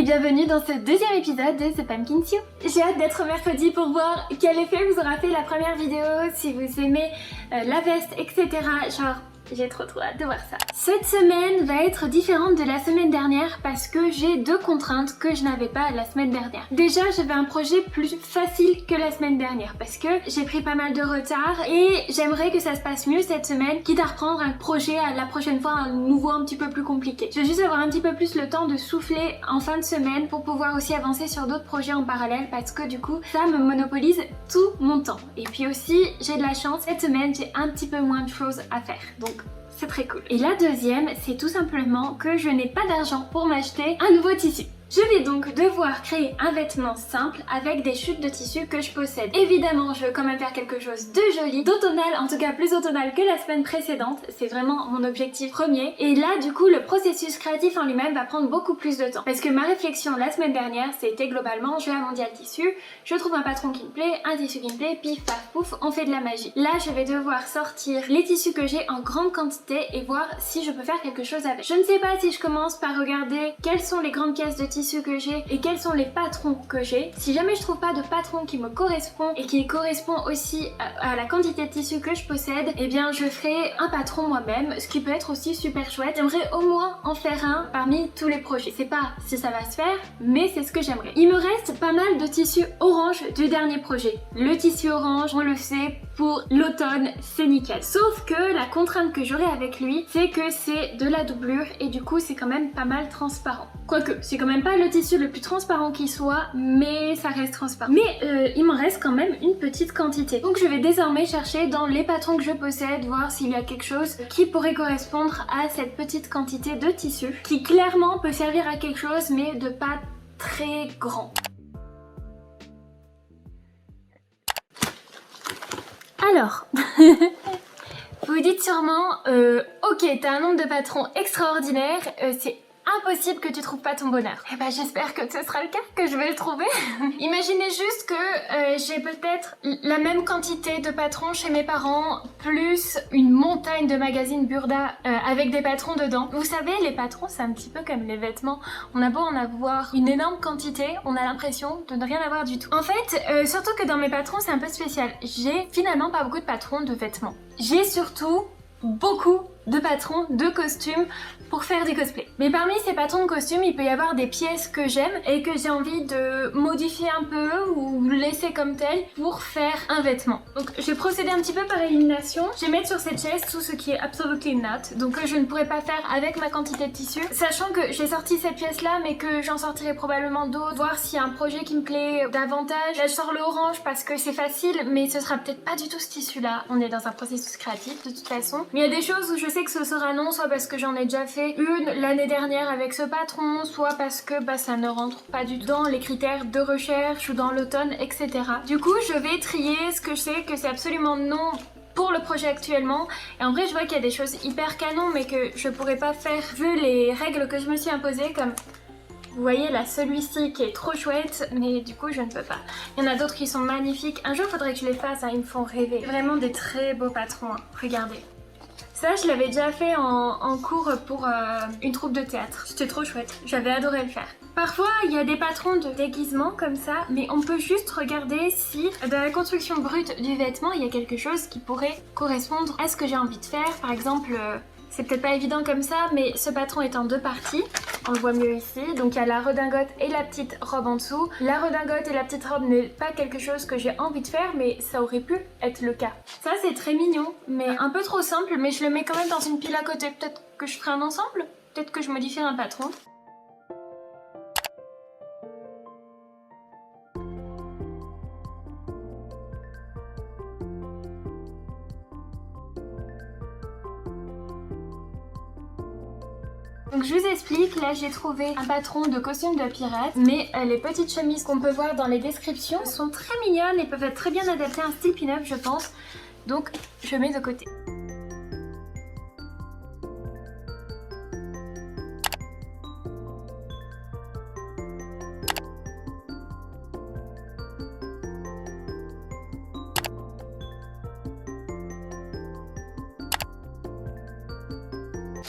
bienvenue dans ce deuxième épisode de The Pumpkin Soup. J'ai hâte d'être mercredi pour voir quel effet vous aura fait la première vidéo, si vous aimez la veste, etc. Genre, j'ai trop hâte de voir ça. Cette semaine va être différente de la semaine dernière parce que j'ai deux contraintes que je n'avais pas la semaine dernière. Déjà, j'avais un projet plus facile que la semaine dernière parce que j'ai pris pas mal de retard et j'aimerais que ça se passe mieux cette semaine, quitte à reprendre un projet à la prochaine fois, un nouveau un petit peu plus compliqué. Je vais juste avoir un petit peu plus le temps de souffler en fin de semaine pour pouvoir aussi avancer sur d'autres projets en parallèle parce que du coup, ça me monopolise tout mon temps. Et puis aussi, j'ai de la chance, cette semaine, j'ai un petit peu moins de choses à faire. Donc, c'est très cool. Et la deuxième, c'est tout simplement que je n'ai pas d'argent pour m'acheter un nouveau tissu. Je vais donc devoir créer un vêtement simple avec des chutes de tissu que je possède. Évidemment, je veux quand même faire quelque chose de joli, d'automnal, en tout cas plus automnal que la semaine précédente. C'est vraiment mon objectif premier. Et là, du coup, le processus créatif en lui-même va prendre beaucoup plus de temps. Parce que ma réflexion la semaine dernière, c'était globalement, je vais à Mondial Tissu, je trouve un patron qui me plaît, un tissu qui me plaît, pif, paf, pouf, on fait de la magie. Là, je vais devoir sortir les tissus que j'ai en grande quantité et voir si je peux faire quelque chose avec. Je ne sais pas si je commence par regarder quelles sont les grandes caisses de tissus que j'ai et quels sont les patrons que j'ai. Si jamais je trouve pas de patron qui me correspond et qui correspond aussi à la quantité de tissu que je possède, eh bien je ferai un patron moi-même, ce qui peut être aussi super chouette. J'aimerais au moins en faire un parmi tous les projets. C'est pas si ça va se faire, mais c'est ce que j'aimerais. Il me reste pas mal de tissu orange du dernier projet. Le tissu orange, on le sait, pour l'automne, c'est nickel. Sauf que la contrainte que j'aurai avec lui, c'est que c'est de la doublure et du coup c'est quand même pas mal transparent. Quoique, c'est quand même pas le tissu le plus transparent qui soit, mais ça reste transparent. Mais il m'en reste quand même une petite quantité. Donc je vais désormais chercher dans les patrons que je possède, voir s'il y a quelque chose qui pourrait correspondre à cette petite quantité de tissu, qui clairement peut servir à quelque chose, mais de pas très grand. Alors, vous dites sûrement, ok, t'as un nombre de patrons extraordinaire, c'est impossible que tu trouves pas ton bonheur. Eh ben j'espère que ce sera le cas, que je vais le trouver. Imaginez juste que j'ai peut-être la même quantité de patrons chez mes parents, plus une montagne de magazines Burda avec des patrons dedans. Vous savez, les patrons c'est un petit peu comme les vêtements. On a beau en avoir une énorme quantité, on a l'impression de ne rien avoir du tout. En fait, surtout que dans mes patrons c'est un peu spécial. J'ai finalement pas beaucoup de patrons de vêtements. J'ai surtout beaucoup de patrons de costumes pour faire des cosplays. Mais parmi ces patrons de costumes, il peut y avoir des pièces que j'aime et que j'ai envie de modifier un peu ou laisser comme tel pour faire un vêtement. Donc je vais procéder un petit peu par élimination. Je vais mettre sur cette chaise tout ce qui est absolutely not, donc que je ne pourrais pas faire avec ma quantité de tissu. Sachant que j'ai sorti cette pièce là mais que j'en sortirai probablement d'autres, voir s'il y a un projet qui me plaît davantage. Là je sors le orange parce que c'est facile mais ce sera peut-être pas du tout ce tissu là. On est dans un processus créatif de toute façon. Mais il y a des choses où je sais que ce sera non, soit parce que j'en ai déjà fait une l'année dernière avec ce patron, soit parce que ça ne rentre pas du tout dans les critères de recherche ou dans l'automne, etc. Du coup, je vais trier ce que je sais que c'est absolument non pour le projet actuellement. Et en vrai, je vois qu'il y a des choses hyper canon, mais que je pourrais pas faire vu les règles que je me suis imposées, comme... Vous voyez là, celui-ci qui est trop chouette, mais du coup je ne peux pas. Il y en a d'autres qui sont magnifiques. Un jour, il faudrait que je les fasse, hein, ils me font rêver. Vraiment des très beaux patrons, hein. Regardez. Ça, je l'avais déjà fait en cours pour une troupe de théâtre. C'était trop chouette, j'avais adoré le faire. Parfois, il y a des patrons de déguisement comme ça, mais on peut juste regarder si dans la construction brute du vêtement, il y a quelque chose qui pourrait correspondre à ce que j'ai envie de faire. Par exemple, c'est peut-être pas évident comme ça, mais ce patron est en deux parties. On le voit mieux ici. Donc il y a la redingote et la petite robe en dessous. La redingote et la petite robe n'est pas quelque chose que j'ai envie de faire, mais ça aurait pu être le cas. Ça c'est très mignon, mais un peu trop simple, mais je le mets quand même dans une pile à côté. Peut-être que je ferai un ensemble, peut-être que je modifierai un patron. Donc je vous explique, là j'ai trouvé un patron de costume de pirate, mais les petites chemises qu'on peut voir dans les descriptions sont très mignonnes et peuvent être très bien adaptées à un style pin-up je pense, donc je mets de côté.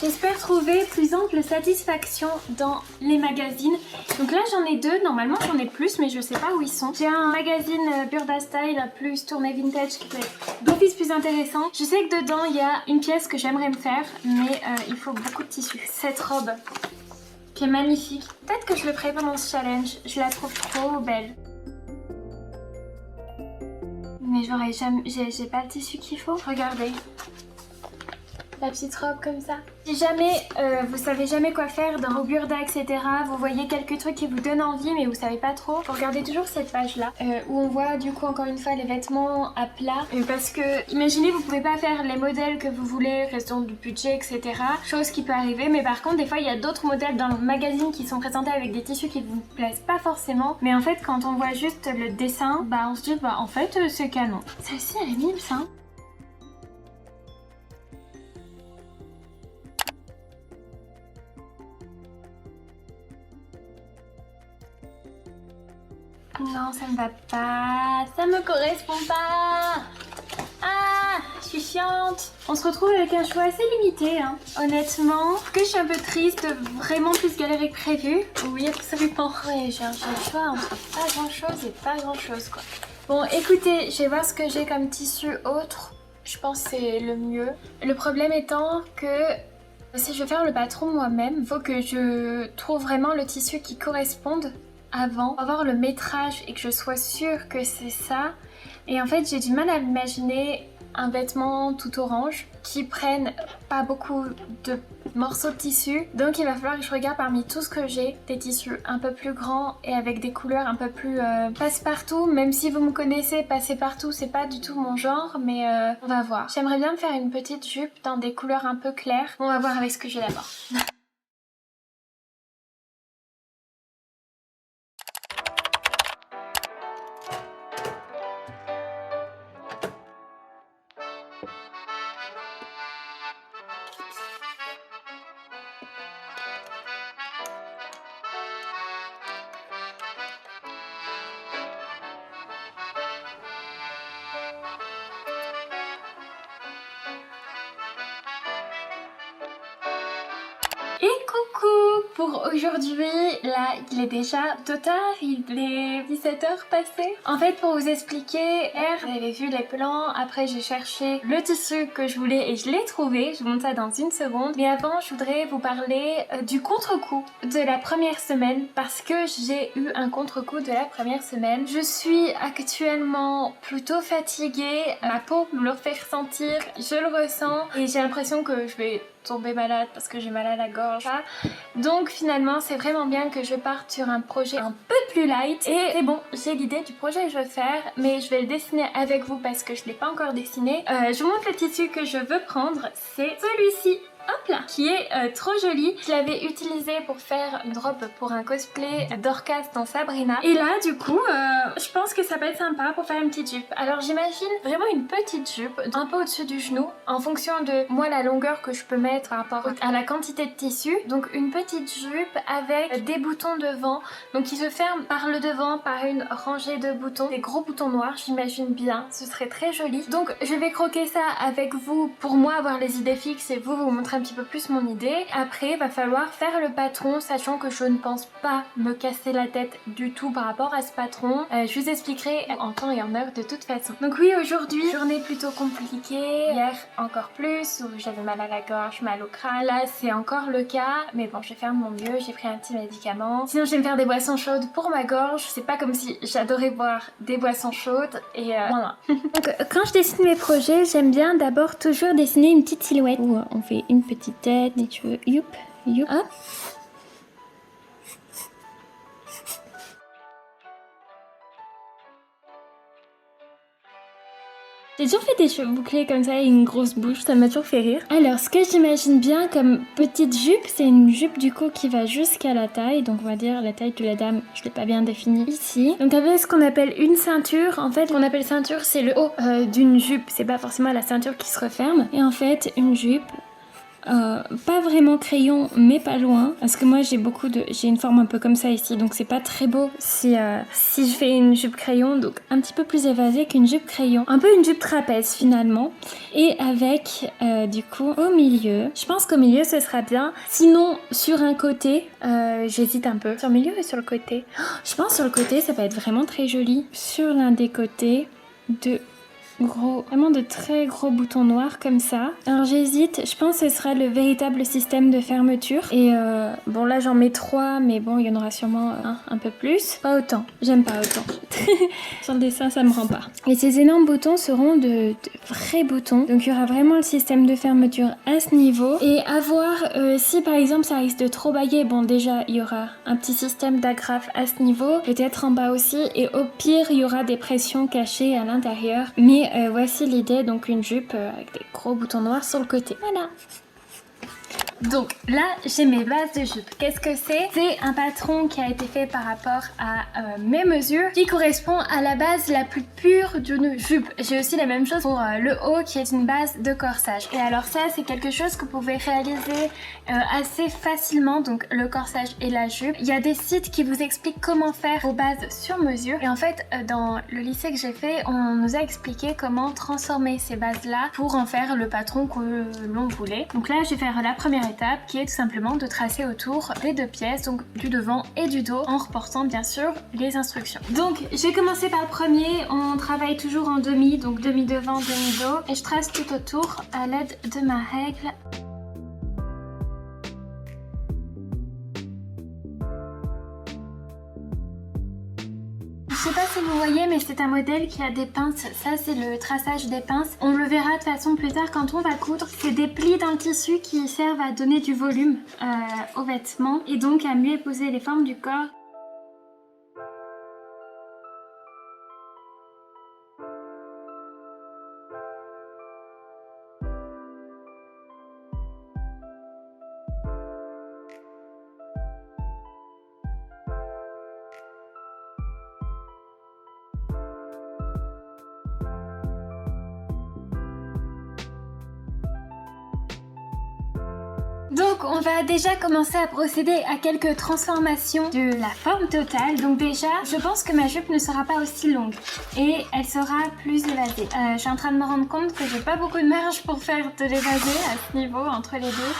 J'espère trouver plus ample satisfaction dans les magazines. Donc là j'en ai deux, normalement j'en ai plus mais je sais pas où ils sont. J'ai un magazine Burda Style plus tourné vintage qui peut être d'office plus intéressant. Je sais que dedans il y a une pièce que j'aimerais me faire mais il faut beaucoup de tissu. Cette robe qui est magnifique. Peut-être que je le ferai pendant ce challenge, je la trouve trop belle. Mais j'aurais jamais... j'ai pas le tissu qu'il faut. Regardez. La petite robe comme ça. Si jamais vous savez jamais quoi faire dans vos Burda, etc., vous voyez quelques trucs qui vous donnent envie mais vous savez pas trop, regardez toujours cette page là où on voit du coup encore une fois les vêtements à plat parce que imaginez vous pouvez pas faire les modèles que vous voulez, question du budget, etc., chose qui peut arriver, mais par contre des fois il y a d'autres modèles dans le magazine qui sont présentés avec des tissus qui vous plaisent pas forcément, mais en fait quand on voit juste le dessin, bah on se dit bah en fait c'est canon. Celle-ci elle est mimes hein. Non, ça me va pas, ça me correspond pas. Ah, je suis chiante. On se retrouve avec un choix assez limité, hein. Honnêtement, que je suis un peu triste de vraiment plus galérer que prévu. Oui, absolument. Ouais, j'ai le choix entre pas grand chose et pas grand chose, quoi. Bon, écoutez, je vais voir ce que j'ai comme tissu autre. Je pense que c'est le mieux. Le problème étant que si je veux faire le patron moi-même, il faut que je trouve vraiment le tissu qui corresponde avant, avoir le métrage et que je sois sûre que c'est ça. Et en fait j'ai du mal à m'imaginer un vêtement tout orange qui prenne pas beaucoup de morceaux de tissu, donc il va falloir que je regarde parmi tout ce que j'ai des tissus un peu plus grands et avec des couleurs un peu plus passe-partout. Même si vous me connaissez, passer-partout c'est pas du tout mon genre, mais on va voir. J'aimerais bien me faire une petite jupe dans des couleurs un peu claires. On va voir avec ce que j'ai d'abord. Et coucou! Pour aujourd'hui, là il est déjà tôt tard, il est 17h passé. En fait pour vous expliquer, hier j'avais vu les plans, après j'ai cherché le tissu que je voulais et je l'ai trouvé, je vous montre ça dans une seconde. Mais avant je voudrais vous parler du contre-coup de la première semaine parce que j'ai eu un contre-coup de la première semaine. Je suis actuellement plutôt fatiguée, ma peau me le fait ressentir, je le ressens et j'ai l'impression que je vais tomber malade parce que j'ai mal à la gorge. Donc finalement c'est vraiment bien que je parte sur un projet un peu plus light et c'est bon, j'ai l'idée du projet que je veux faire mais je vais le dessiner avec vous parce que je ne l'ai pas encore dessiné. Je vous montre le tissu que je veux prendre, c'est celui-ci. Hop là, qui est trop jolie. Je l'avais utilisé pour faire une robe pour un cosplay d'Orcas dans Sabrina. Et là, du coup, je pense que ça peut être sympa pour faire une petite jupe. Alors j'imagine vraiment une petite jupe, un peu au-dessus du genou, en fonction de moi la longueur que je peux mettre par rapport à la quantité de tissu. Donc une petite jupe avec des boutons devant, donc qui se ferment par le devant par une rangée de boutons, des gros boutons noirs, j'imagine bien. Ce serait très joli. Donc je vais croquer ça avec vous pour moi avoir les idées fixes et vous montrer un petit peu plus mon idée. Après il va falloir faire le patron, sachant que je ne pense pas me casser la tête du tout par rapport à ce patron. Je vous expliquerai en temps et en heure de toute façon. Donc oui, aujourd'hui journée plutôt compliquée, hier encore plus où j'avais mal à la gorge, mal au crâne. Là c'est encore le cas, mais bon je vais faire de mon mieux, j'ai pris un petit médicament. Sinon je vais me faire des boissons chaudes pour ma gorge. C'est pas comme si j'adorais boire des boissons chaudes et voilà. Donc quand je dessine mes projets, j'aime bien d'abord toujours dessiner une petite silhouette où on fait une petite tête, des cheveux, youp, youp, hop. J'ai toujours fait des cheveux bouclés comme ça et une grosse bouche, ça m'a toujours fait rire. Alors ce que j'imagine bien comme petite jupe, c'est une jupe du coup qui va jusqu'à la taille. Donc on va dire la taille de la dame, je l'ai pas bien définie ici. Donc avec ce qu'on appelle une ceinture, en fait ce qu'on appelle ceinture c'est le haut d'une jupe, c'est pas forcément la ceinture qui se referme. Et en fait une jupe, pas vraiment crayon, mais pas loin. Parce que moi, j'ai une forme un peu comme ça ici, donc c'est pas très beau si je fais une jupe crayon, donc un petit peu plus évasée qu'une jupe crayon. Un peu une jupe trapèze finalement. Et avec, du coup, au milieu, je pense qu'au milieu, ce sera bien. Sinon, sur un côté, j'hésite un peu. Sur le milieu ou sur le côté? Je pense sur le côté, ça va être vraiment très joli. Sur l'un des côtés, vraiment de très gros boutons noirs comme ça. Alors j'hésite, je pense que ce sera le véritable système de fermeture. Et bon là j'en mets 3, mais bon il y en aura sûrement un peu plus. Pas autant, j'aime pas autant. Sur le dessin ça me rend pas. Et ces énormes boutons seront de vrais boutons. Donc il y aura vraiment le système de fermeture à ce niveau. Et à voir si par exemple ça risque de trop bailler, bon déjà il y aura un petit système d'agrafe à ce niveau. Peut-être en bas aussi. Et au pire il y aura des pressions cachées à l'intérieur. Mais voici l'idée, donc une jupe avec des gros boutons noirs sur le côté. Voilà. Donc là, j'ai mes bases de jupe. Qu'est-ce que c'est? C'est un patron qui a été fait par rapport à mes mesures, qui correspond à la base la plus pure d'une jupe. J'ai aussi la même chose pour le haut, qui est une base de corsage. Et alors ça, c'est quelque chose que vous pouvez réaliser assez facilement, donc le corsage et la jupe. Il y a des sites qui vous expliquent comment faire vos bases sur mesure. Et en fait, dans le lycée que j'ai fait, on nous a expliqué comment transformer ces bases-là pour en faire le patron que l'on voulait. Donc là, je vais faire la première étape qui est tout simplement de tracer autour des deux pièces, donc du devant et du dos, en reportant bien sûr les instructions. Donc j'ai commencé par le premier, on travaille toujours en demi, donc demi devant, demi dos, et je trace tout autour à l'aide de ma règle. Je sais pas si vous voyez, mais c'est un modèle qui a des pinces. Ça, c'est le traçage des pinces. On le verra de toute façon plus tard quand on va coudre. C'est des plis dans le tissu qui servent à donner du volume aux vêtements et donc à mieux épouser les formes du corps. Donc on va déjà commencer à procéder à quelques transformations de la forme totale. Donc déjà, je pense que ma jupe ne sera pas aussi longue et elle sera plus évasée. Je suis en train de me rendre compte que j'ai pas beaucoup de marge pour faire de l'évasé à ce niveau entre les deux.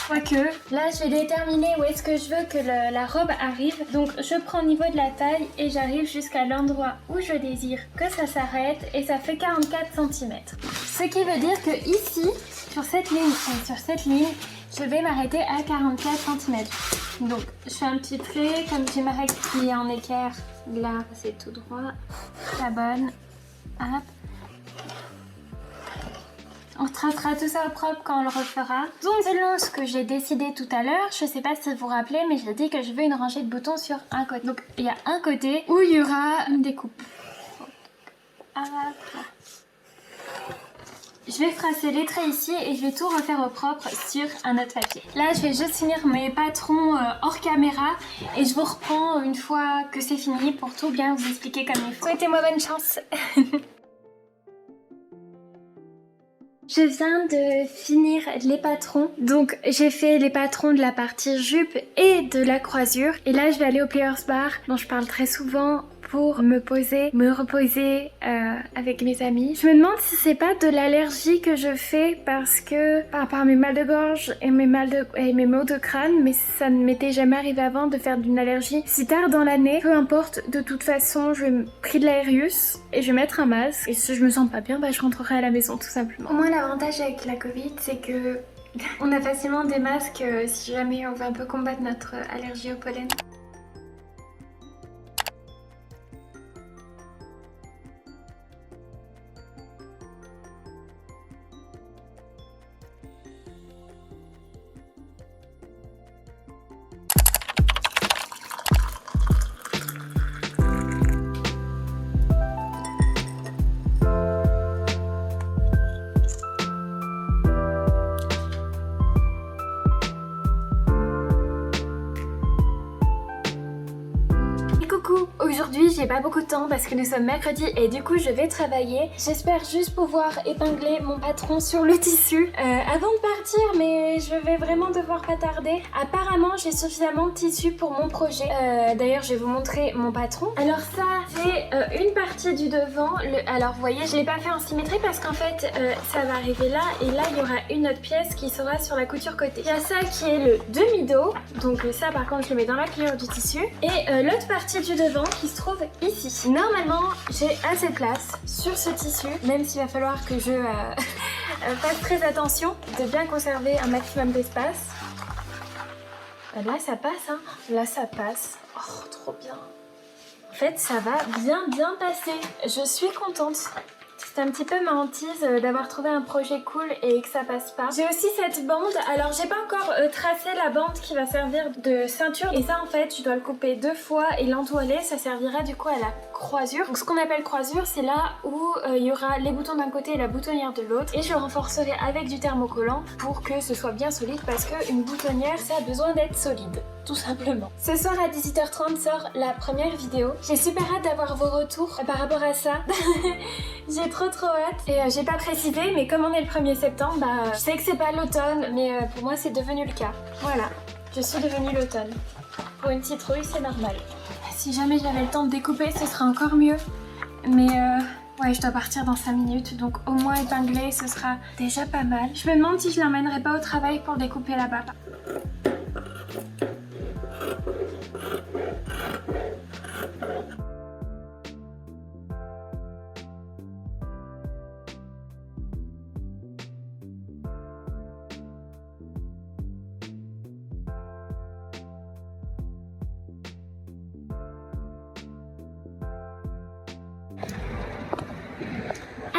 Quoique, là je vais déterminer où est-ce que je veux que la robe arrive. Donc je prends au niveau de la taille et j'arrive jusqu'à l'endroit où je désire que ça s'arrête et ça fait 44 cm. Ce qui veut dire que ici, sur cette ligne, je vais m'arrêter à 44 cm. Donc je fais un petit trait, comme j'ai ma règle qui est en équerre, là c'est tout droit, la bonne, hop. On tracera tout ça au propre quand on le refera. Donc selon ce que j'ai décidé tout à l'heure, je sais pas si vous vous rappelez, mais j'ai dit que je veux une rangée de boutons sur un côté. Donc il y a un côté où il y aura une découpe. Hop. Je vais tracer les traits ici et je vais tout refaire au propre sur un autre papier. Là, je vais juste finir mes patrons hors caméra et je vous reprends une fois que c'est fini pour tout bien vous expliquer comme il faut. Souhaitez-moi bonne chance. Je viens de finir les patrons. Donc j'ai fait les patrons de la partie jupe et de la croisure. Et là, je vais aller au Players Bar dont je parle très souvent pour me reposer avec mes amis. Je me demande si c'est pas de l'allergie que je fais parce que par rapport à mes mal de gorge et mes maux de crâne, mais ça ne m'était jamais arrivé avant de faire d'une allergie si tard dans l'année. Peu importe, de toute façon, je vais pris de l'Aerius et je vais mettre un masque. Et si je me sens pas bien, bah, je rentrerai à la maison tout simplement. Au moins l'avantage avec la Covid, c'est que on a facilement des masques si jamais on veut un peu combattre notre allergie au pollen. j'ai pas beaucoup de temps parce que nous sommes mercredi et du coup je vais travailler. J'espère juste pouvoir épingler mon patron sur le tissu avant de partir, mais je vais vraiment devoir pas tarder. Apparemment j'ai suffisamment de tissu pour mon projet. D'ailleurs je vais vous montrer mon patron. Alors ça c'est une partie du devant. Alors vous voyez je l'ai pas fait en symétrie parce qu'en fait ça va arriver là et là il y aura une autre pièce qui sera sur la couture côté. Il y a ça qui est le demi-dos, donc ça par contre je le mets dans la pliure du tissu. Et l'autre partie du devant qui se trouve ici. Normalement j'ai assez de place sur ce tissu, même s'il va falloir que je fasse très attention de bien conserver un maximum d'espace. Là ça passe hein, là ça passe. Oh trop bien. En fait ça va bien passer, je suis contente. C'est un petit peu ma hantise d'avoir trouvé un projet cool et que ça passe pas. J'ai aussi cette bande, alors j'ai pas encore tracé la bande qui va servir de ceinture et ça en fait je dois le couper 2 fois et l'entoiler, ça servira du coup à la croisure. Donc ce qu'on appelle croisure c'est là où il y aura les boutons d'un côté et la boutonnière de l'autre et je le renforcerai avec du thermocollant pour que ce soit bien solide parce qu'une boutonnière ça a besoin d'être solide. Tout simplement. Ce soir à 18h30 sort la première vidéo. J'ai super hâte d'avoir vos retours par rapport à ça. J'ai trop hâte. Et j'ai pas précisé, mais comme on est le 1er septembre, bah je sais que c'est pas l'automne, mais pour moi c'est devenu le cas. Voilà, je suis devenue l'automne. Pour une citrouille, c'est normal. Si jamais j'avais le temps de découper, ce serait encore mieux. Mais ouais, je dois partir dans 5 minutes, donc au moins épingler, ce sera déjà pas mal. Je me demande si je l'emmènerai pas au travail pour découper là-bas.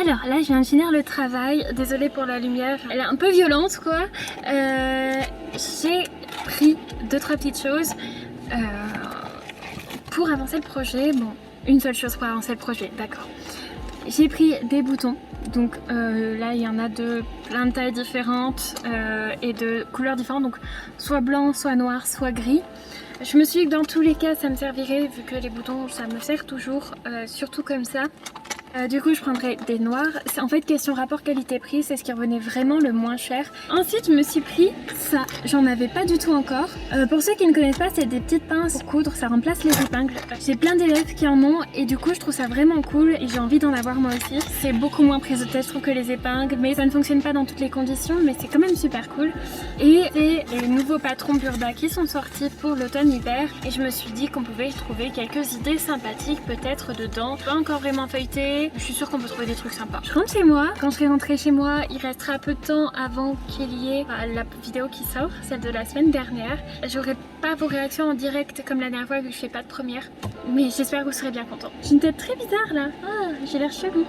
Alors là je viens de finir le travail, désolée pour la lumière, elle est un peu violente quoi. J'ai pris 2-3 petites choses pour avancer le projet. Bon, une seule chose pour avancer le projet, d'accord. J'ai pris des boutons, donc là il y en a de plein de tailles différentes et de couleurs différentes, donc soit blanc, soit noir, soit gris. Je me suis dit que dans tous les cas ça me servirait vu que les boutons ça me sert toujours, surtout comme ça. Du coup je prendrai des noirs. C'est en fait question rapport qualité-prix, c'est ce qui revenait vraiment le moins cher. Ensuite je me suis pris ça, j'en avais pas du tout encore. Pour ceux qui ne connaissent pas, c'est des petites pinces pour coudre, ça remplace les épingles. J'ai plein d'élèves qui en ont et du coup je trouve ça vraiment cool et j'ai envie d'en avoir moi aussi. C'est beaucoup moins prise de tête je trouve que les épingles, mais ça ne fonctionne pas dans toutes les conditions, mais c'est quand même super cool. Et c'est les nouveaux patrons Burda qui sont sortis pour l'automne-hiver et je me suis dit qu'on pouvait trouver quelques idées sympathiques peut-être dedans. Pas encore vraiment feuilleté. Je suis sûre qu'on peut trouver des trucs sympas. Je rentre chez moi. Quand je serai rentrée chez moi, il restera peu de temps avant qu'il y ait la vidéo qui sort, celle de la semaine dernière. J'aurai pas vos réactions en direct comme la dernière fois que je fais pas de première. Mais j'espère que vous serez bien contents. J'ai une tête très bizarre là. Ah, j'ai l'air chelou.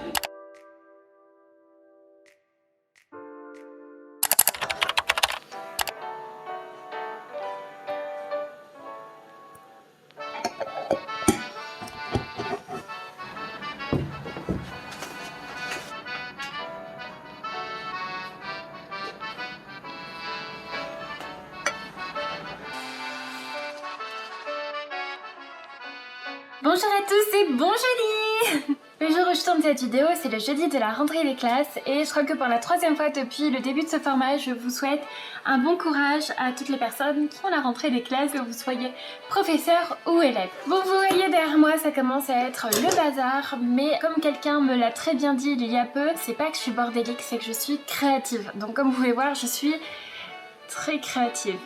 Bonjour à tous et bon jeudi. Le jour où je tourne cette vidéo, c'est le jeudi de la rentrée des classes et je crois que pour la 3e fois depuis le début de ce format, je vous souhaite un bon courage à toutes les personnes qui font la rentrée des classes, que vous soyez professeur ou élève. Bon, vous voyez derrière moi, ça commence à être le bazar, mais comme quelqu'un me l'a très bien dit il y a peu, c'est pas que je suis bordélique, c'est que je suis créative. Donc comme vous pouvez voir, je suis très créative.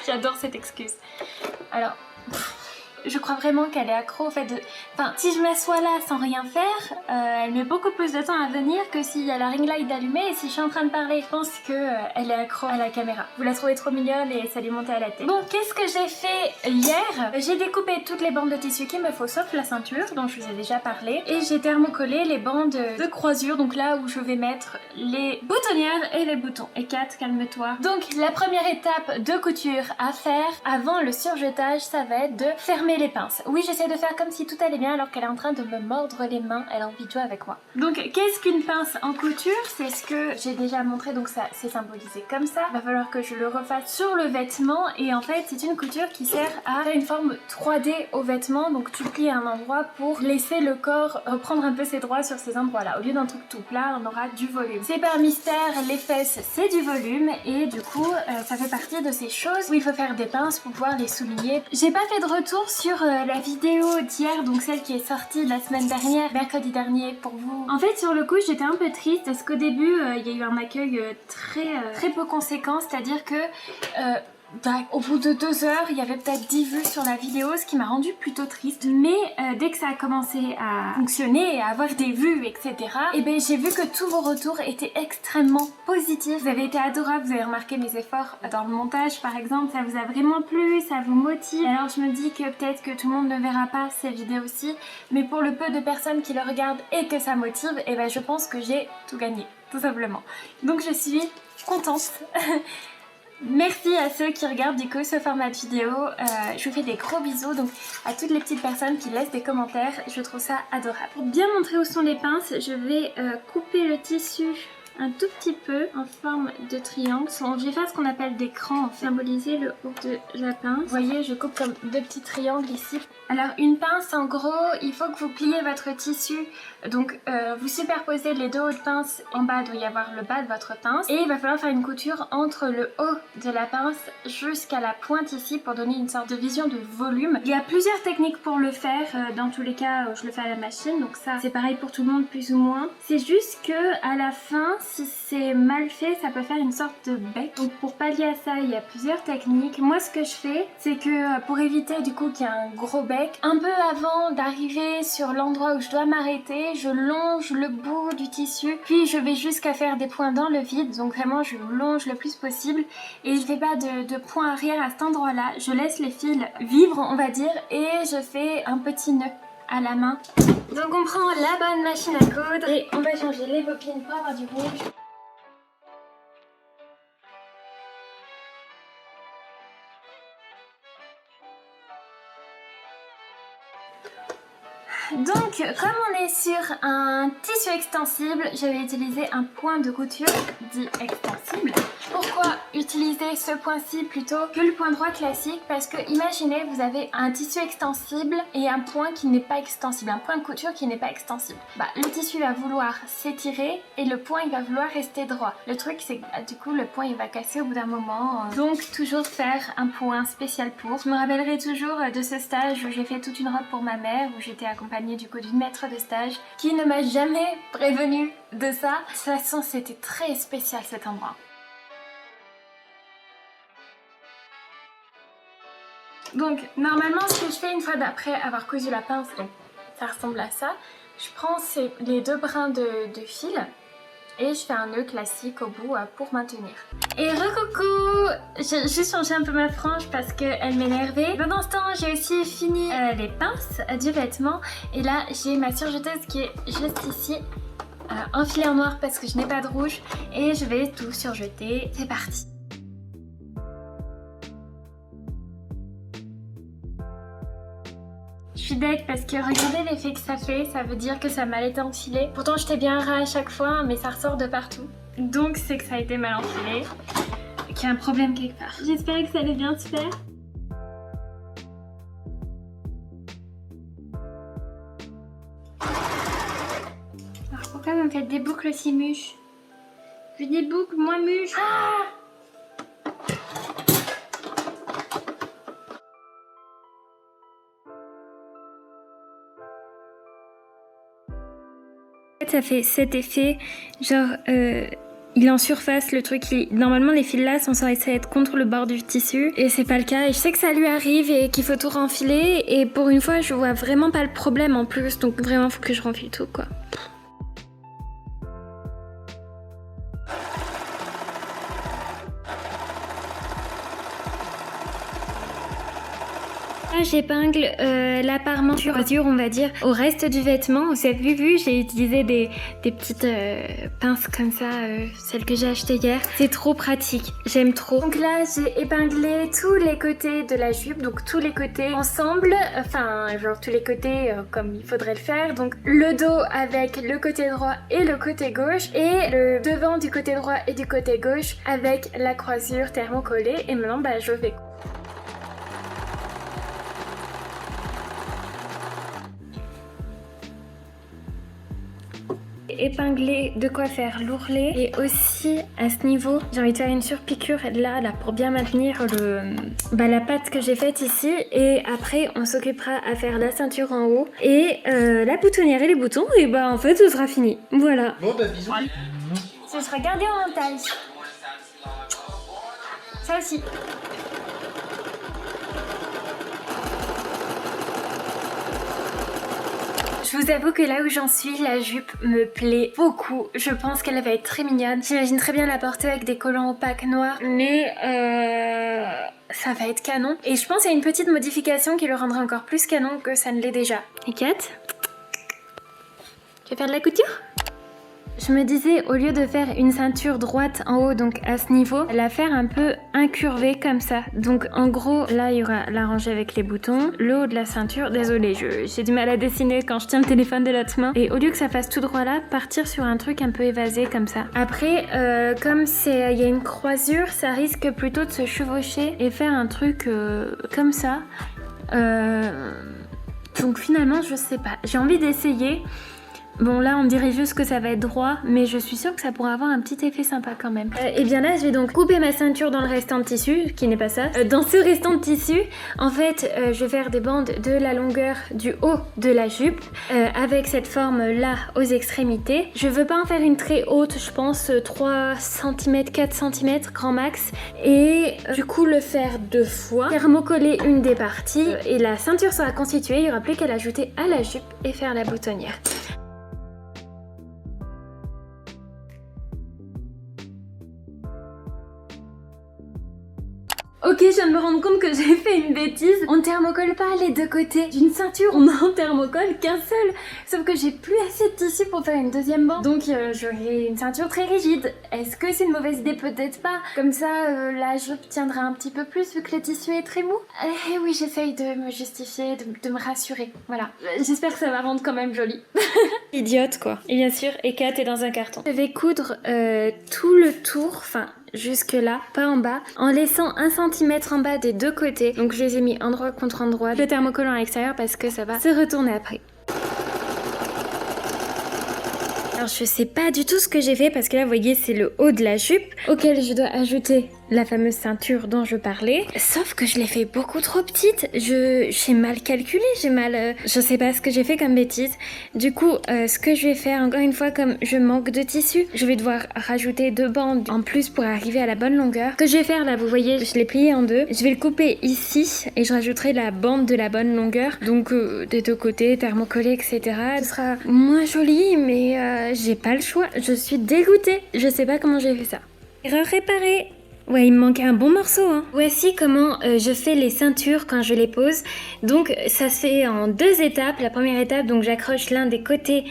J'adore cette excuse. Alors... je crois vraiment qu'elle est accro au fait de... Enfin, si je m'assois là sans rien faire, elle met beaucoup plus de temps à venir que s'il y a la ring light allumée et si je suis en train de parler. Je pense qu'elle est accro à la caméra. Vous la trouvez trop mignonne et ça lui monte à la tête. Bon, qu'est-ce que j'ai fait hier? J'ai découpé toutes les bandes de tissu qu'il me faut sauf la ceinture dont je vous ai déjà parlé. Et j'ai thermocollé les bandes de croisure, donc là où je vais mettre les boutonnières et les boutons. Et Kat, calme-toi. Donc la première étape de couture à faire avant le surjetage, ça va être de fermer couper les pinces. Oui, j'essaie de faire comme si tout allait bien alors qu'elle est en train de me mordre les mains. Elle a envie de jouer avec moi. Donc, qu'est-ce qu'une pince en couture? C'est ce que j'ai déjà montré, donc ça c'est symbolisé comme ça. Va falloir que je le refasse sur le vêtement et en fait c'est une couture qui sert à faire une forme 3D au vêtement. Donc tu plies à un endroit pour laisser le corps reprendre un peu ses droits sur ces endroits-là. Au lieu d'un truc tout plat, on aura du volume. C'est par mystère, les fesses c'est du volume et du coup ça fait partie de ces choses où il faut faire des pinces pour pouvoir les souligner. J'ai pas fait de retour sur la vidéo d'hier, donc celle qui est sortie la semaine dernière, mercredi dernier pour vous. En fait sur le coup j'étais un peu triste parce qu'au début il y a eu un accueil très peu conséquent, c'est-à-dire que au bout de 2 heures, il y avait peut-être 10 vues sur la vidéo, ce qui m'a rendu plutôt triste. Mais dès que ça a commencé à fonctionner et à avoir des vues, etc., et ben j'ai vu que tous vos retours étaient extrêmement positifs. Vous avez été adorables, vous avez remarqué mes efforts dans le montage par exemple, ça vous a vraiment plu, ça vous motive. Alors je me dis que peut-être que tout le monde ne verra pas ces vidéos-ci, mais pour le peu de personnes qui le regardent et que ça motive, et ben je pense que j'ai tout gagné, tout simplement. Donc je suis contente. Merci à ceux qui regardent du coup ce format de vidéo, je vous fais des gros bisous, donc à toutes les petites personnes qui laissent des commentaires, je trouve ça adorable. Pour bien montrer où sont les pinces, je vais couper le tissu un tout petit peu en forme de triangle. Je vais faire ce qu'on appelle des crans, symboliser le haut de la pince. Vous voyez, je coupe comme 2 petits triangles ici. Alors une pince, en gros, il faut que vous pliez votre tissu. Donc vous superposez les 2 hauts de pince. En bas, il doit y avoir le bas de votre pince. Et il va falloir faire une couture entre le haut de la pince jusqu'à la pointe ici pour donner une sorte de vision de volume. Il y a plusieurs techniques pour le faire. Dans tous les cas, je le fais à la machine. Donc ça, c'est pareil pour tout le monde plus ou moins. C'est juste que à la fin, si c'est mal fait, ça peut faire une sorte de bec. Donc pour pallier à ça, il y a plusieurs techniques. Moi, ce que je fais, c'est que pour éviter du coup qu'il y ait un gros bec, un peu avant d'arriver sur l'endroit où je dois m'arrêter, je longe le bout du tissu, puis je vais jusqu'à faire des points dans le vide. Donc vraiment, je longe le plus possible et je fais pas de points arrière à cet endroit-là. Je laisse les fils vivre, on va dire, et je fais un petit nœud à la main. Donc on prend la bonne machine à coudre et on va changer les bobines pour avoir du rouge. Donc, comme on est sur un tissu extensible, je vais utiliser un point de couture dit extensible. Pourquoi utiliser ce point-ci plutôt que le point droit classique? Parce que imaginez, vous avez un tissu extensible et un point qui n'est pas extensible, un point de couture qui n'est pas extensible. Le tissu va vouloir s'étirer et le point il va vouloir rester droit. Le truc c'est que du coup le point il va casser au bout d'un moment. Donc toujours faire un point spécial pour. Je me rappellerai toujours de ce stage où j'ai fait toute une robe pour ma mère, où j'étais accompagnée du coup d'une maître de stage qui ne m'a jamais prévenue de ça. De toute façon c'était très spécial cet endroit. Donc normalement ce que je fais une fois d'après avoir cousu la pince, donc ça ressemble à ça, je prends les 2 brins de fil et je fais un nœud classique au bout pour maintenir. Et recoucou, j'ai juste changé un peu ma frange parce qu'elle m'énervait. Pendant ce temps j'ai aussi fini les pinces du vêtement et là j'ai ma surjeteuse qui est juste ici, enfilée en noir parce que je n'ai pas de rouge et je vais tout surjeter. C'est parti. Je suis deg parce que regardez l'effet que ça fait, ça veut dire que ça a mal été enfilé. Pourtant j'étais bien ras à chaque fois mais ça ressort de partout. Donc c'est que ça a été mal enfilé, qu'il y a un problème quelque part. J'espère que ça allait bien se faire. Alors pourquoi vous me faites des boucles aussi mûches? Je veux des boucles moins mûches. Ah! Ça fait cet effet, genre il est en surface le truc, normalement les fils là sont censés être contre le bord du tissu et c'est pas le cas et je sais que ça lui arrive et qu'il faut tout renfiler et pour une fois je vois vraiment pas le problème en plus donc vraiment faut que je renfile tout quoi. Là, j'épingle la parmenture, on va dire, au reste du vêtement. Vous avez vu, j'ai utilisé des petites pinces comme ça, celles que j'ai achetées hier. C'est trop pratique, j'aime trop. Donc là, j'ai épinglé tous les côtés de la jupe, donc tous les côtés ensemble, enfin genre tous les côtés comme il faudrait le faire. Donc le dos avec le côté droit et le côté gauche, et le devant du côté droit et du côté gauche avec la croisure thermocollée. Et maintenant, bah, je vais épingler, de quoi faire l'ourlet, et aussi à ce niveau j'ai envie de faire une surpiqûre là pour bien maintenir la patte que j'ai faite ici, et après on s'occupera à faire la ceinture en haut et la boutonnière et les boutons, et bah en fait ce sera fini, voilà. Bon bah bisous. Ce sera gardé en montage. Ça aussi. Je vous avoue que là où j'en suis, la jupe me plaît beaucoup. Je pense qu'elle va être très mignonne. J'imagine très bien la porter avec des collants opaques noirs, mais ça va être canon. Et je pense qu'il y a une petite modification qui le rendra encore plus canon que ça ne l'est déjà. Et Kat, tu vas faire de la couture ? Je me disais, au lieu de faire une ceinture droite en haut, donc à ce niveau, la faire un peu incurvée comme ça. Donc en gros, là il y aura la rangée avec les boutons, le haut de la ceinture. Désolée, j'ai du mal à dessiner quand je tiens le téléphone de l'autre main. Et au lieu que ça fasse tout droit là, partir sur un truc un peu évasé comme ça. Après, comme il y a une croisure, ça risque plutôt de se chevaucher et faire un truc comme ça. Donc finalement, je sais pas. J'ai envie d'essayer. Bon là on dirait juste que ça va être droit, mais je suis sûre que ça pourra avoir un petit effet sympa quand même. Et bien là je vais donc couper ma ceinture dans le restant de tissu, qui n'est pas ça. Dans ce restant de tissu, en fait je vais faire des bandes de la longueur du haut de la jupe, avec cette forme là aux extrémités. Je veux pas en faire une très haute, je pense 3 cm, 4 cm grand max, et du coup le faire 2 fois, thermocoller une des parties, et la ceinture sera constituée, il n'y aura plus qu'à l'ajouter à la jupe et faire la boutonnière. Ok, je viens de me rendre compte que j'ai fait une bêtise. On thermocole pas les deux côtés d'une ceinture, on en thermocole qu'un seul. Sauf que j'ai plus assez de tissu pour faire une deuxième bande. Donc j'aurai une ceinture très rigide. Est-ce que c'est une mauvaise idée? Peut-être pas. Comme ça, la jupe tiendra un petit peu plus vu que le tissu est très mou. Et oui, j'essaye de me justifier, de me rassurer. Voilà. J'espère que ça va rendre quand même joli. Idiote quoi. Et bien sûr, Eka, t'es dans un carton. Je vais coudre tout le tour, enfin jusque là, pas en bas, en laissant 1 cm en bas des deux côtés. Donc je les ai mis endroit contre endroit, le thermocollant à l'extérieur parce que ça va se retourner après. Alors je sais pas du tout ce que j'ai fait parce que là vous voyez c'est le haut de la jupe auquel je dois ajouter la fameuse ceinture dont je parlais, sauf que je l'ai fait beaucoup trop petite. J'ai mal calculé, je sais pas ce que j'ai fait comme bêtise. Du coup ce que je vais faire, encore une fois, comme je manque de tissu, je vais devoir rajouter 2 bandes en plus pour arriver à la bonne longueur. Ce que je vais faire là, vous voyez, je l'ai plié en deux, je vais le couper ici et je rajouterai la bande de la bonne longueur, donc des deux côtés, thermocollé, etc. Ce sera moins joli, mais j'ai pas le choix, je suis dégoûtée, je sais pas comment j'ai fait ça. Erreur réparée. Ouais, il me manquait un bon morceau, hein. Voici comment je fais les ceintures quand je les pose. Donc ça se fait en 2 étapes. La première étape, donc j'accroche l'un des côtés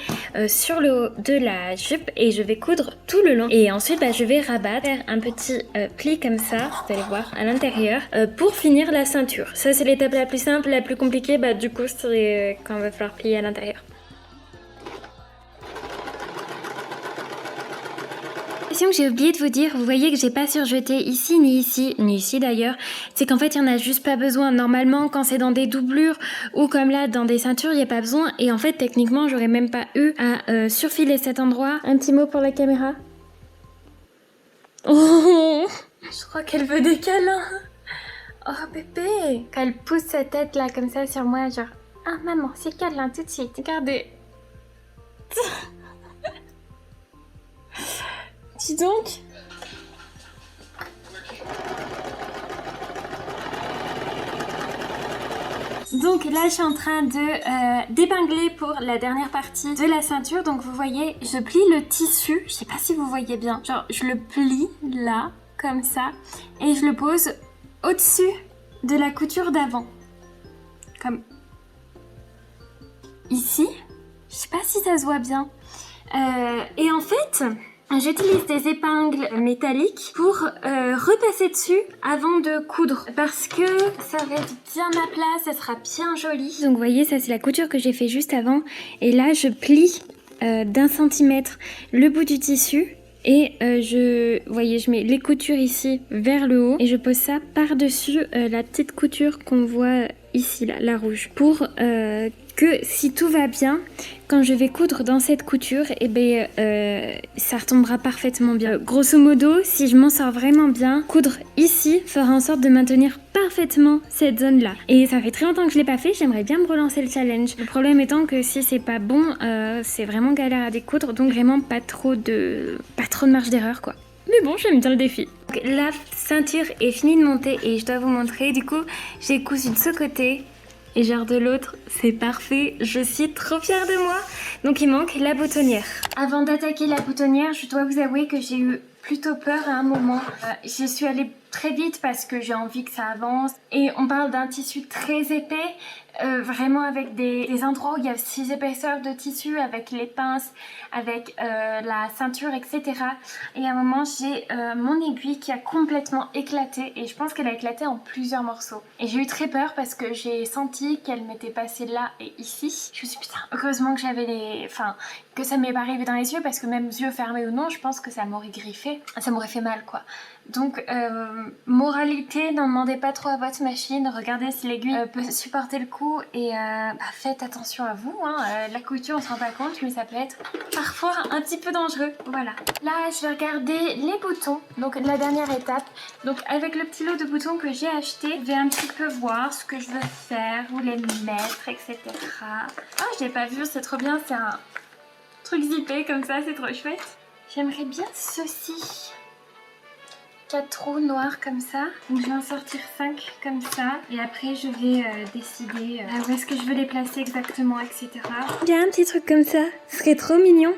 sur le haut de la jupe et je vais coudre tout le long. Et ensuite, je vais rabattre, faire un petit pli comme ça, vous allez voir, à l'intérieur, pour finir la ceinture. Ça c'est l'étape la plus simple. La plus compliquée, du coup, c'est quand il va falloir plier à l'intérieur. Que j'ai oublié de vous dire, vous voyez que j'ai pas surjeté ici, ni ici d'ailleurs, c'est qu'en fait il y en a juste pas besoin. Normalement quand c'est dans des doublures ou comme là dans des ceintures il n'y a pas besoin, et en fait techniquement j'aurais même pas eu à surfiler cet endroit. Un petit mot pour la caméra. Oh, je crois qu'elle veut des câlins. Oh bébé, quand elle pousse sa tête là comme ça sur moi, genre ah maman c'est câlin tout de suite, regardez. Dis donc. Donc là je suis en train de d'épingler pour la dernière partie de la ceinture. Donc vous voyez, je plie le tissu, je sais pas si vous voyez bien, genre je le plie là comme ça et je le pose au-dessus de la couture d'avant. comme ici. Je sais pas si ça se voit bien. Et en fait, j'utilise des épingles métalliques pour repasser dessus avant de coudre. Parce que ça va être bien à plat, ça sera bien joli. Donc vous voyez, ça c'est la couture que j'ai fait juste avant. Et là, je plie d'1 centimètre le bout du tissu. Et vous voyez, je mets les coutures ici vers le haut. Et je pose ça par-dessus la petite couture qu'on voit ici, là, la rouge. Pour que si tout va bien, quand je vais coudre dans cette couture, ça retombera parfaitement bien. Grosso modo, si je m'en sors vraiment bien, coudre ici fera en sorte de maintenir parfaitement cette zone-là. Et ça fait très longtemps que je l'ai pas fait, j'aimerais bien me relancer le challenge. Le problème étant que si c'est pas bon, c'est vraiment galère à découdre, donc vraiment pas trop de marge d'erreur quoi. Mais bon, j'aime bien le défi. Donc, la ceinture est finie de monter et je dois vous montrer. Du coup, j'ai cousu de ce côté et genre de l'autre, c'est parfait. Je suis trop fière de moi. Donc il manque la boutonnière. Avant d'attaquer la boutonnière, je dois vous avouer que j'ai eu plutôt peur à un moment. Je suis allée très vite parce que j'ai envie que ça avance. Et on parle d'un tissu très épais, vraiment avec des endroits où il y a 6 épaisseurs de tissu, avec les pinces, avec la ceinture, etc. Et à un moment, j'ai mon aiguille qui a complètement éclaté. Et je pense qu'elle a éclaté en plusieurs morceaux. Et j'ai eu très peur parce que j'ai senti qu'elle m'était passée là et ici. Je me suis dit, putain, heureusement que j'avais que ça m'est pas arrivé dans les yeux, parce que même yeux fermés ou non, je pense que ça m'aurait griffé. Ça m'aurait fait mal, quoi. Donc, moralité, n'en demandez pas trop à votre machine. Regardez si l'aiguille peut supporter le coup et faites attention à vous. Hein. La couture, on se rend pas compte, mais ça peut être parfois un petit peu dangereux. Voilà. Là, je vais regarder les boutons. Donc, la dernière étape. Donc, avec le petit lot de boutons que j'ai acheté, je vais un petit peu voir ce que je veux faire, où les mettre, etc. Ah, je l'ai pas vu, c'est trop bien. C'est un truc zippé comme ça, c'est trop chouette. J'aimerais bien ceci. 4 trous noirs comme ça. Donc je vais en sortir 5 comme ça. Et après je vais décider où est-ce que je veux les placer exactement, etc. Il y a un petit truc comme ça, ce serait trop mignon.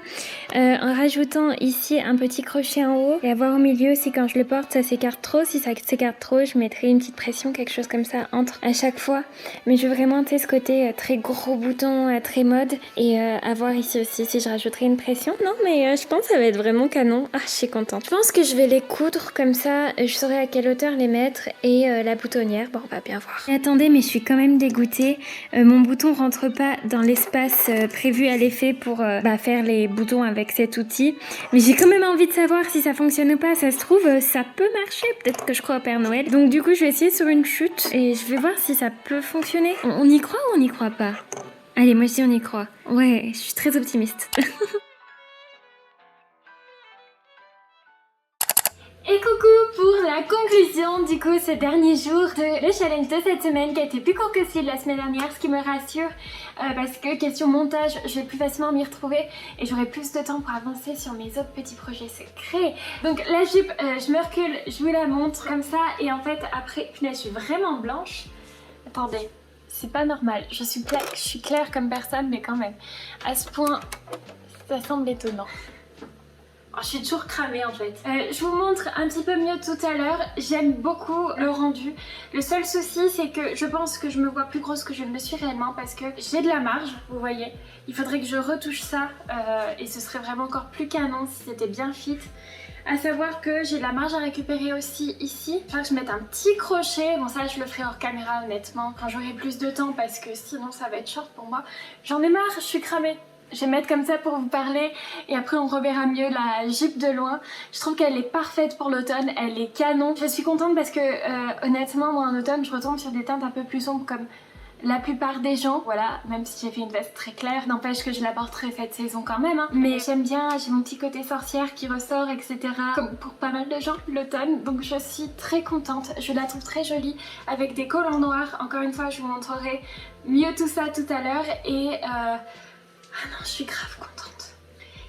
En rajoutant ici un petit crochet en haut. Et avoir au milieu, si quand je le porte ça s'écarte trop. Si ça s'écarte trop, je mettrai une petite pression, quelque chose comme ça entre à chaque fois. Mais je veux vraiment tester ce côté très gros bouton, très mode. Et avoir ici aussi si je rajouterai une pression. Non mais je pense que ça va être vraiment canon. Ah, je suis contente. Je pense que je vais les coudre comme ça, je saurai à quelle hauteur les mettre. Et la boutonnière, bon on va bien voir. Et attendez, mais je suis quand même dégoûtée. Mon bouton rentre pas dans l'espace prévu à l'effet pour faire les boutons avec cet outil. Mais j'ai quand même envie de savoir si ça fonctionne ou pas. Ça se trouve, ça peut marcher. Peut-être que je crois au Père Noël. Donc du coup, je vais essayer sur une chute et je vais voir si ça peut fonctionner. On y croit ou on n'y croit pas? Allez, moi je dis on y croit. Ouais, je suis très optimiste. Et coucou pour la conclusion du coup ce dernier jour de le challenge de cette semaine qui a été plus court que celui de la semaine dernière, ce qui me rassure parce que question montage je vais plus facilement m'y retrouver et j'aurai plus de temps pour avancer sur mes autres petits projets secrets. Donc la jupe, je me recule, je vous la montre comme ça et en fait après, punaise, je suis vraiment blanche. Attendez, c'est pas normal, je suis claire comme personne mais quand même à ce point ça semble étonnant. Je suis toujours cramée en fait. Je vous montre un petit peu mieux tout à l'heure. J'aime beaucoup le rendu. Le seul souci c'est que je pense que je me vois plus grosse que je ne le suis réellement parce que j'ai de la marge, vous voyez. Il faudrait que je retouche ça et ce serait vraiment encore plus canon si c'était bien fit. À savoir que j'ai de la marge à récupérer aussi ici. Il faudrait que je mette un petit crochet. Bon ça je le ferai hors caméra honnêtement quand j'aurai plus de temps parce que sinon ça va être short pour moi. J'en ai marre, je suis cramée. Je vais mettre comme ça pour vous parler et après on reverra mieux la jupe de loin. Je trouve qu'elle est parfaite pour l'automne, elle est canon. Je suis contente parce que honnêtement moi en automne je retombe sur des teintes un peu plus sombres comme la plupart des gens. Voilà, même si j'ai fait une veste très claire, n'empêche que je la porterai cette saison quand même. Hein. Mais j'aime bien, j'ai mon petit côté sorcière qui ressort, etc. Comme pour pas mal de gens l'automne. Donc je suis très contente, je la trouve très jolie avec des collants noirs. Encore une fois je vous montrerai mieux tout ça tout à l'heure et... Ah non, je suis grave contente.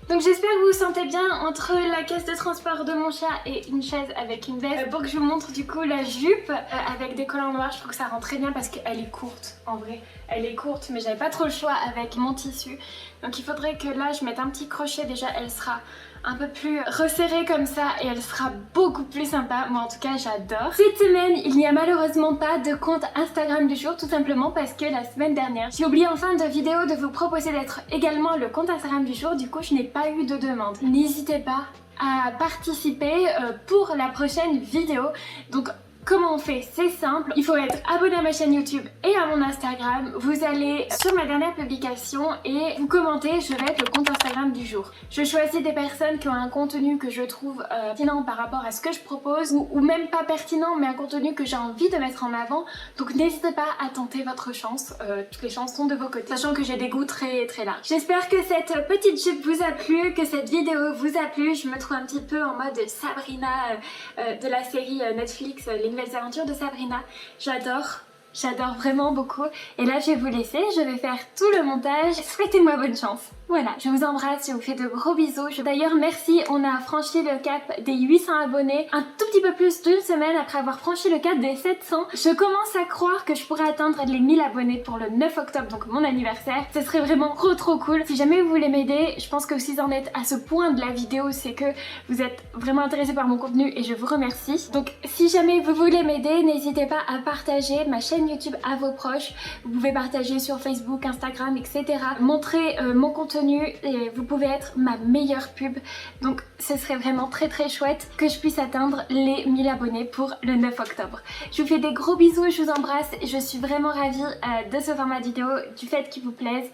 Donc j'espère que vous vous sentez bien entre la caisse de transport de mon chat et une chaise avec une veste. Pour que je vous montre du coup la jupe avec des collants noirs, je trouve que ça rend très bien parce qu'elle est courte en vrai. Elle est courte mais j'avais pas trop le choix avec mon tissu. Donc il faudrait que là je mette un petit crochet, déjà elle sera un peu plus resserrée comme ça et elle sera beaucoup plus sympa. Moi en tout cas j'adore. Cette semaine il n'y a malheureusement pas de compte Instagram du jour, tout simplement parce que la semaine dernière j'ai oublié en fin de vidéo de vous proposer d'être également le compte Instagram du jour. Du coup je n'ai pas eu de demande. N'hésitez pas à participer pour la prochaine vidéo. Donc comment on fait? C'est simple, il faut être abonné à ma chaîne YouTube et à mon Instagram. Vous allez sur ma dernière publication et vous commentez, je vais être le compte Instagram du jour. Je choisis des personnes qui ont un contenu que je trouve pertinent par rapport à ce que je propose ou même pas pertinent mais un contenu que j'ai envie de mettre en avant. Donc n'hésitez pas à tenter votre chance, toutes les chances sont de vos côtés, sachant que j'ai des goûts très larges. J'espère que cette petite jupe vous a plu, que cette vidéo vous a plu. Je me trouve un petit peu en mode Sabrina de la série Netflix Les Nouvelles Aventures de Sabrina. J'adore vraiment beaucoup. Et là je vais vous laisser, je vais faire tout le montage. Souhaitez-moi bonne chance. Voilà, je vous embrasse, je vous fais de gros bisous. D'ailleurs merci, on a franchi le cap des 800 abonnés, un tout petit peu plus d'une semaine après avoir franchi le cap des 700. Je commence à croire que je pourrais atteindre les 1000 abonnés pour le 9 octobre, donc mon anniversaire. Ce serait vraiment trop cool. Si jamais vous voulez m'aider, je pense que si vous en êtes à ce point de la vidéo, c'est que vous êtes vraiment intéressé par mon contenu et je vous remercie. Donc si jamais vous voulez m'aider, n'hésitez pas à partager ma chaîne YouTube à vos proches. Vous pouvez partager sur Facebook, Instagram, etc. Montrer mon contenu et vous pouvez être ma meilleure pub. Donc ce serait vraiment très chouette que je puisse atteindre les 1000 abonnés pour le 9 octobre. Je vous fais des gros bisous, je vous embrasse. Je suis vraiment ravie de ce format vidéo, du fait qu'il vous plaise.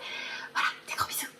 Voilà, des gros bisous.